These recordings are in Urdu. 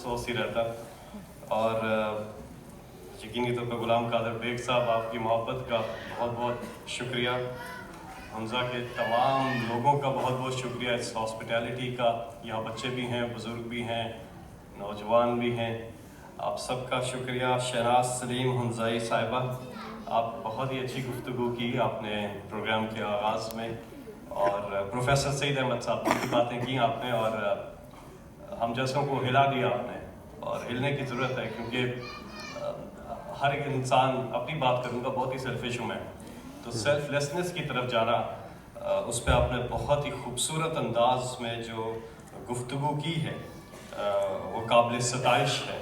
افسوس ہی رہتا. اور یقینی طور پہ غلام قادر بیگ صاحب آپ کی محبت کا بہت بہت شکریہ. حمزہ کے تمام لوگوں کا بہت بہت شکریہ اس ہاسپٹیلٹی کا. یہاں بچے بھی ہیں, بزرگ بھی ہیں, نوجوان بھی ہیں, آپ سب کا شکریہ. شہناز سلیم حمزائی صاحبہ, آپ بہت ہی اچھی گفتگو کی آپ نے پروگرام کے آغاز میں, اور پروفیسر سعید احمد صاحب کی باتیں کی آپ نے, اور ہم جیسوں کو ہلا دیا آپ نے, اور ہلنے کی ضرورت ہے کیونکہ ہر ایک انسان, اپنی بات کروں گا, بہت ہی سیلفش ہوں میں, تو سیلف لیسنس کی طرف جانا, اس پہ آپ نے بہت ہی خوبصورت انداز میں جو گفتگو کی ہے وہ قابل ستائش ہے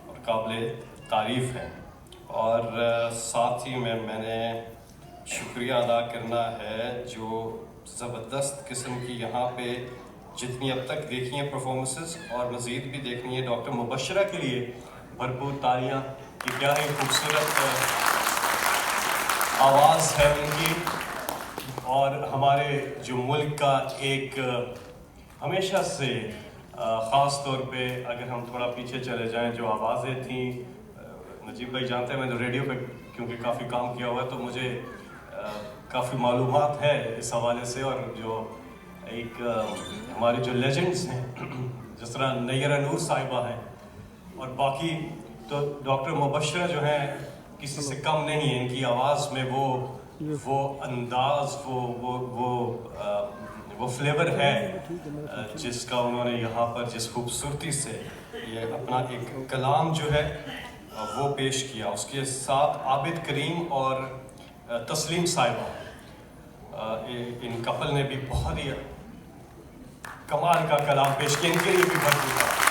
اور قابل تعریف ہے. اور ساتھ ہی میں نے شکریہ ادا کرنا ہے جو زبردست قسم کی یہاں پہ جتنی اب تک دیکھی ہیں پرفارمنسز, اور مزید بھی دیکھنی ہے. ڈاکٹر مبشرہ کے لیے بھرپور تالیاں, کہ کیا ہی خوبصورت آواز ہے ان کی. اور ہمارے جو ملک کا ایک ہمیشہ سے خاص طور پہ اگر ہم تھوڑا پیچھے چلے جائیں, جو آوازیں تھیں, نجیب بھائی جانتے ہیں میں نے ریڈیو پہ کیونکہ کافی کام کیا ہوا ہے تو مجھے کافی معلومات ہے اس حوالے سے. اور جو ایک ہمارے جو لیجنڈز ہیں جس طرح نیرہ نور صاحبہ ہیں, اور باقی تو ڈاکٹر مبشرہ جو ہیں کسی سے کم نہیں ہیں. ان کی آواز میں وہ انداز, وہ فلیور ہے جس کا انہوں نے یہاں پر جس خوبصورتی سے یہ اپنا ایک کلام جو ہے وہ پیش کیا. اس کے ساتھ عابد کریم اور تسلیم صاحبہ, ان کپل نے بھی بہت ہی کمال کا کلام پیش کیا. ان کے لیے بھی بہت بہت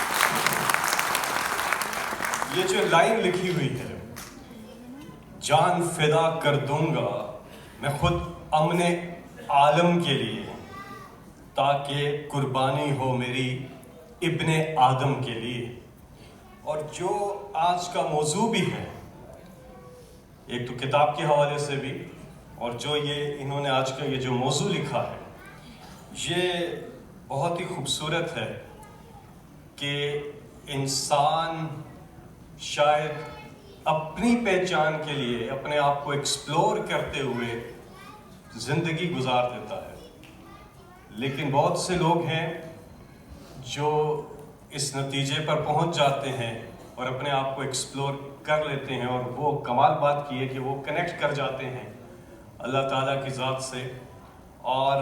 یہ جو لائن لکھی ہوئی ہے, جان فدا کر دوں گا میں خود امن عالم کے لیے, تاکہ قربانی ہو میری ابن آدم کے لیے. اور جو آج کا موضوع بھی ہے, ایک تو کتاب کے حوالے سے بھی, اور جو یہ انہوں نے آج کا یہ جو موضوع لکھا ہے, یہ بہت ہی خوبصورت ہے کہ انسان شاید اپنی پہچان کے لیے اپنے آپ کو ایکسپلور کرتے ہوئے زندگی گزار دیتا ہے. لیکن بہت سے لوگ ہیں جو اس نتیجے پر پہنچ جاتے ہیں اور اپنے آپ کو ایکسپلور کر لیتے ہیں, اور وہ کمال بات کی ہے کہ وہ کنیکٹ کر جاتے ہیں اللہ تعالیٰ کی ذات سے. اور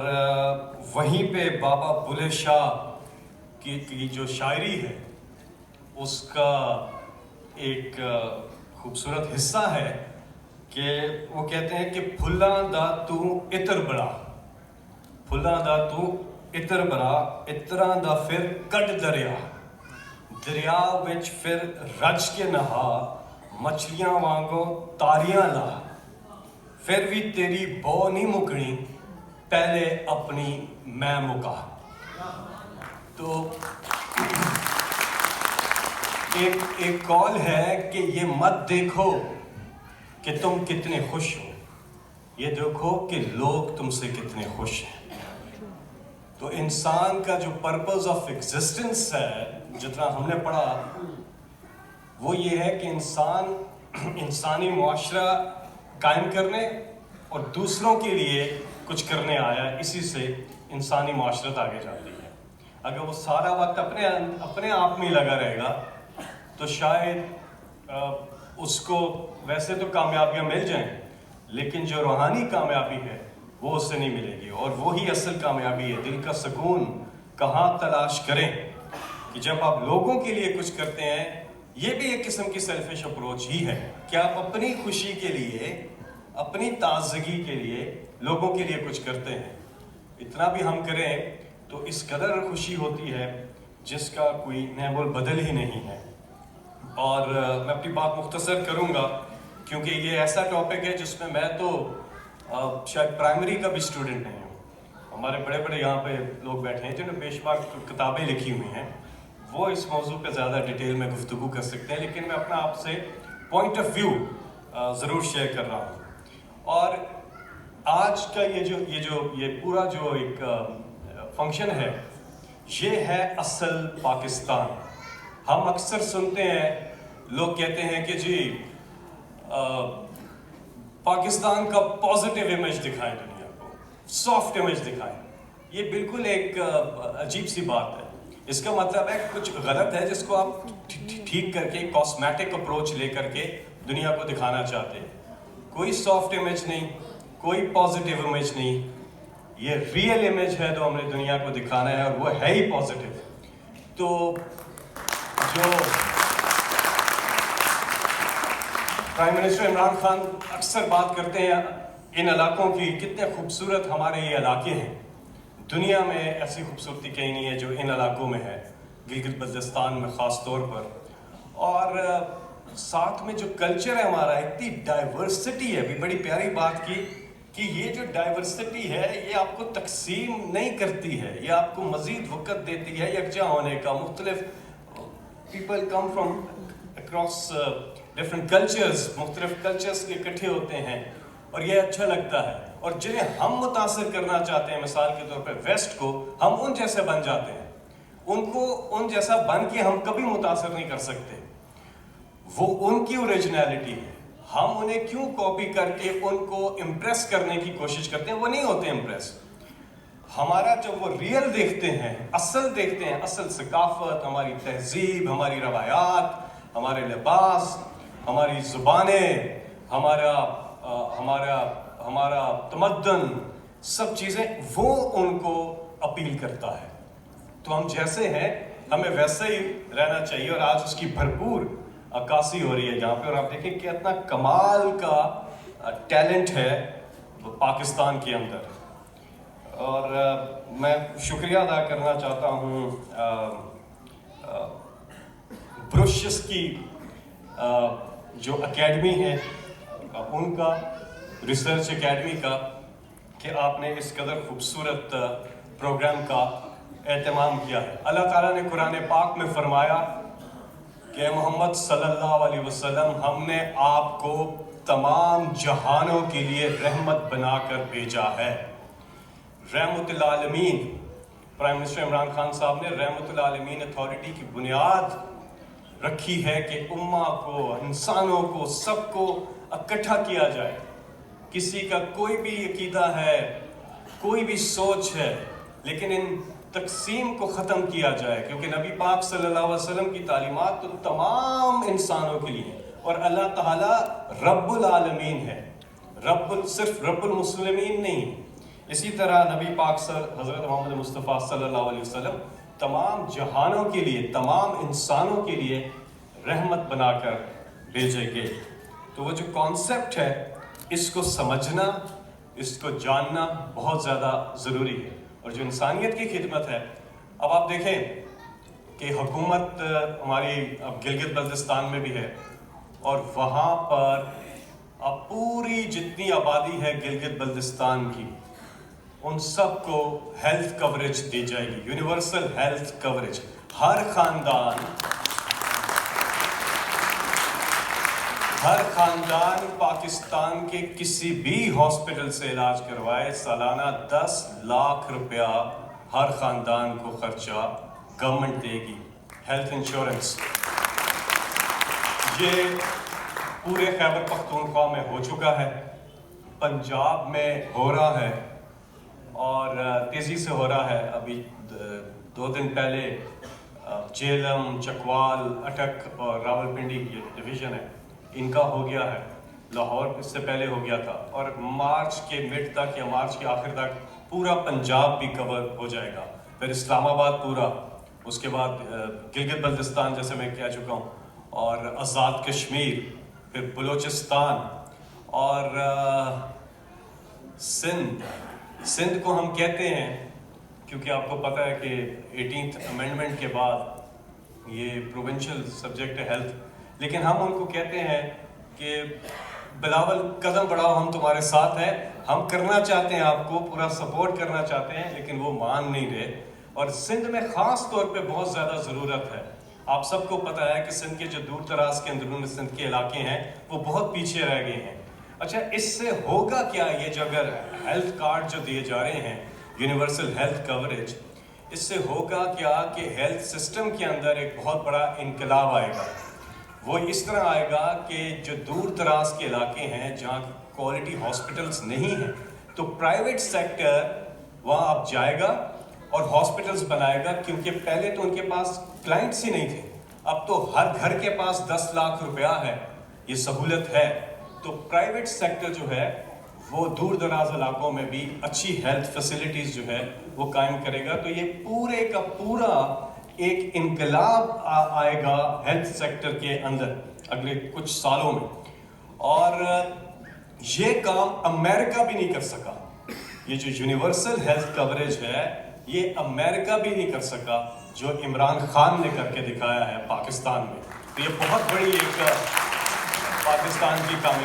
وہیں پہ بابا بلے شاہ کی جو شاعری ہے اس کا ایک خوبصورت حصہ ہے کہ وہ کہتے ہیں کہ پھلاں دا تو عطر بڑا, پھلاں دا تو عطر بڑا, عطراں دا پھر کڈ دریا, دریا وچ پھر رج کے نہا, مچھلیاں وانگوں تاریاں لا, پھر بھی تیری بو نہیں مکنی پہلے اپنی میں مکا. تو ایک قول ہے کہ یہ مت دیکھو کہ تم کتنے خوش ہو, یہ دیکھو کہ لوگ تم سے کتنے خوش ہیں. تو انسان کا جو پرپز آف ایگزسٹنس ہے, جتنا ہم نے پڑھا, وہ یہ ہے کہ انسان انسانی معاشرہ قائم کرنے اور دوسروں کے لیے کچھ کرنے آیا. اسی سے انسانی معاشرت آگے جاتی ہے. اگر وہ سارا وقت اپنے آپ میں لگا رہے گا تو شاید اس کو ویسے تو کامیابیاں مل جائیں, لیکن جو روحانی کامیابی ہے وہ اس سے نہیں ملے گی. اور وہی اصل کامیابی ہے. دل کا سکون کہاں تلاش کریں, کہ جب آپ لوگوں کے لیے کچھ کرتے ہیں, یہ بھی ایک قسم کی سیلفش اپروچ ہی ہے کہ آپ اپنی خوشی کے لیے, اپنی تازگی کے لیے لوگوں کے لیے کچھ کرتے ہیں. اتنا بھی ہم کریں تو اس قدر خوشی ہوتی ہے جس کا کوئی نعم البدل ہی نہیں ہے. اور میں اپنی بات مختصر کروں گا کیونکہ یہ ایسا ٹاپک ہے جس میں تو شاید پرائمری کا بھی اسٹوڈنٹ نہیں ہوں. ہمارے بڑے بڑے یہاں پہ لوگ بیٹھے ہیں جنہوں نے بے شمار کتابیں لکھی ہوئی ہیں, وہ اس موضوع پہ زیادہ ڈیٹیل میں گفتگو کر سکتے ہیں, لیکن میں اپنا آپ سے پوائنٹ آف ویو ضرور شیئر کر رہا ہوں. اور آج کا یہ پورا جو ایک فنکشن ہے, یہ ہے اصل پاکستان. ہم اکثر سنتے ہیں لوگ کہتے ہیں کہ جی پاکستان کا پازیٹیو امیج دکھائیں دنیا کو، سافٹ امیج دکھائیں. یہ بالکل ایک عجیب سی بات ہے. اس کا مطلب ہے کچھ غلط ہے جس کو آپ ٹھیک کر کے کاسمیٹک اپروچ لے کر کے دنیا کو دکھانا چاہتے ہیں. کوئی سافٹ امیج نہیں، کوئی پازیٹیو امیج نہیں. یہ ریئل امیج ہے جو ہم نے دنیا کو دکھانا ہے، اور وہ ہے ہی پازیٹیو. تو جو پرائم منسٹر عمران خان اکثر بات کرتے ہیں ان علاقوں کی، کتنے خوبصورت ہمارے یہ علاقے ہیں. دنیا میں ایسی خوبصورتی کہیں نہیں ہے جو ان علاقوں میں ہے، گلگت بلتستان میں خاص طور پر. اور ساتھ میں جو کلچر ہے ہمارا، اتنی ڈائیورسٹی ہے. ابھی بڑی پیاری بات کی کہ یہ جو ڈائیورسٹی ہے یہ آپ کو تقسیم نہیں کرتی ہے، یہ آپ کو مزید وقت دیتی ہے یکجا ہونے کا. مختلف people come from across different cultures, مختلف کلچرز کے اکٹھے ہوتے ہیں، اور یہ اچھا لگتا ہے. اور جنہیں ہم متاثر کرنا چاہتے ہیں، مثال کے طور پہ ویسٹ کو، ہم ان جیسے بن جاتے ہیں. ان کو ان جیسا بن کے ہم کبھی متاثر نہیں کر سکتے. وہ ان کی اوریجنلٹی ہے. ہم انہیں کیوں کاپی کر کے ان کو امپریس کرنے کی کوشش کرتے ہیں؟ وہ نہیں ہوتے امپریس. ہمارا جب وہ ریئل دیکھتے ہیں، اصل دیکھتے ہیں، اصل ثقافت، ہماری تہذیب، ہماری روایات، ہمارے لباس، ہماری زبانیں، ہمارا تمدن، سب چیزیں، وہ ان کو اپیل کرتا ہے. تو ہم جیسے ہیں ہمیں ویسے ہی رہنا چاہیے. اور آج اس کی بھرپور عکاسی ہو رہی ہے جہاں پہ. اور آپ دیکھیں کہ اتنا کمال کا ٹیلنٹ ہے پاکستان کے اندر. اور میں شکریہ ادا کرنا چاہتا ہوں بروشس کی جو اکیڈمی ہے ان کا، ریسرچ اکیڈمی کا، کہ آپ نے اس قدر خوبصورت پروگرام کا اہتمام کیا ہے. اللہ تعالیٰ نے قرآن پاک میں فرمایا کہ محمد صلی اللہ علیہ وسلم، ہم نے آپ کو تمام جہانوں کے لیے رحمت بنا کر بھیجا ہے. رحمت العالمین. پرائم منسٹر عمران خان صاحب نے رحمت العالمین اتھارٹی کی بنیاد رکھی ہے کہ امہ کو، انسانوں کو، سب کو اکٹھا کیا جائے. کسی کا کوئی بھی عقیدہ ہے، کوئی بھی سوچ ہے، لیکن ان تقسیم کو ختم کیا جائے. کیونکہ نبی پاک صلی اللہ علیہ وسلم کی تعلیمات تو تمام انسانوں کے لیے ہیں. اور اللہ تعالیٰ رب العالمین ہے، صرف رب المسلمین نہیں. اسی طرح نبی پاک حضرت محمد مصطفیٰ صلی اللہ علیہ وسلم تمام جہانوں کے لیے، تمام انسانوں کے لیے رحمت بنا کر بھیجے گئے. تو وہ جو کانسیپٹ ہے، اس کو سمجھنا، اس کو جاننا بہت زیادہ ضروری ہے. اور جو انسانیت کی خدمت ہے، اب آپ دیکھیں کہ حکومت ہماری اب گلگت بلتستان میں بھی ہے، اور وہاں پر اب پوری جتنی آبادی ہے گلگت بلتستان کی، ان سب کو ہیلتھ کوریج دی جائے گی، یونیورسل ہیلتھ کوریج. ہر خاندان پاکستان کے کسی بھی ہاسپٹل سے علاج کروائے، سالانہ 10 لاکھ روپیہ ہر خاندان کو خرچہ گورنمنٹ دے گی. ہیلتھ انشورنس یہ پورے خیبر پختونخوا میں ہو چکا ہے، پنجاب میں ہو رہا ہے، اور تیزی سے ہو رہا ہے. ابھی 2 دن پہلے جیلم، چکوال، اٹک اور راولپنڈی یہ ڈویژن ہے، ان کا ہو گیا ہے. لاہور اس سے پہلے ہو گیا تھا. اور مارچ کے مڈ تک یا مارچ کے آخر تک پورا پنجاب بھی کور ہو جائے گا. پھر اسلام آباد پورا، اس کے بعد گلگت بلتستان جیسے میں کہہ چکا ہوں، اور آزاد کشمیر، پھر بلوچستان، اور سندھ کو ہم کہتے ہیں کیونکہ آپ کو پتہ ہے کہ 18th امینڈمنٹ کے بعد یہ پروونشل سبجیکٹ ہے ہیلتھ، لیکن ہم ان کو کہتے ہیں کہ بلاول قدم بڑھاؤ، ہم تمہارے ساتھ ہیں، ہم کرنا چاہتے ہیں، آپ کو پورا سپورٹ کرنا چاہتے ہیں، لیکن وہ مان نہیں رہے. اور سندھ میں خاص طور پہ بہت زیادہ ضرورت ہے. آپ سب کو پتہ ہے کہ سندھ کے جو دور دراز کے اندرون سندھ کے علاقے ہیں وہ بہت پیچھے رہ گئے ہیں. اچھا، اس سے ہوگا کیا؟ یہ جو اگر ہیلتھ کارڈ جو دیے جا رہے ہیں، یونیورسل ہیلتھ کوریج، اس سے ہوگا کیا کہ ہیلتھ سسٹم کے اندر ایک بہت بڑا انقلاب آئے گا. وہ اس طرح آئے گا کہ جو دور دراز کے علاقے ہیں جہاں کوالٹی ہاسپٹلس نہیں ہیں تو پرائیویٹ سیکٹر وہاں اب جائے گا اور ہاسپٹلس بنائے گا, کیونکہ پہلے تو ان کے پاس کلائنٹس ہی نہیں تھے. اب تو ہر گھر کے پاس 10 لاکھ روپیہ ہے, یہ سہولت ہے. تو پرائیویٹ سیکٹر جو ہے وہ دور دراز علاقوں میں بھی اچھی ہیلتھ فیسلٹیز جو ہے وہ قائم کرے گا. تو یہ پورے کا پورا ایک انقلاب آئے گا ہیلتھ سیکٹر کے اندر اگلے کچھ سالوں میں. اور یہ کام امریکہ بھی نہیں کر سکا. یہ جو یونیورسل ہیلتھ کوریج ہے یہ امریکہ بھی نہیں کر سکا جو عمران خان نے کر کے دکھایا ہے پاکستان میں. تو یہ بہت بڑی ایک پاکستان کی کامیابی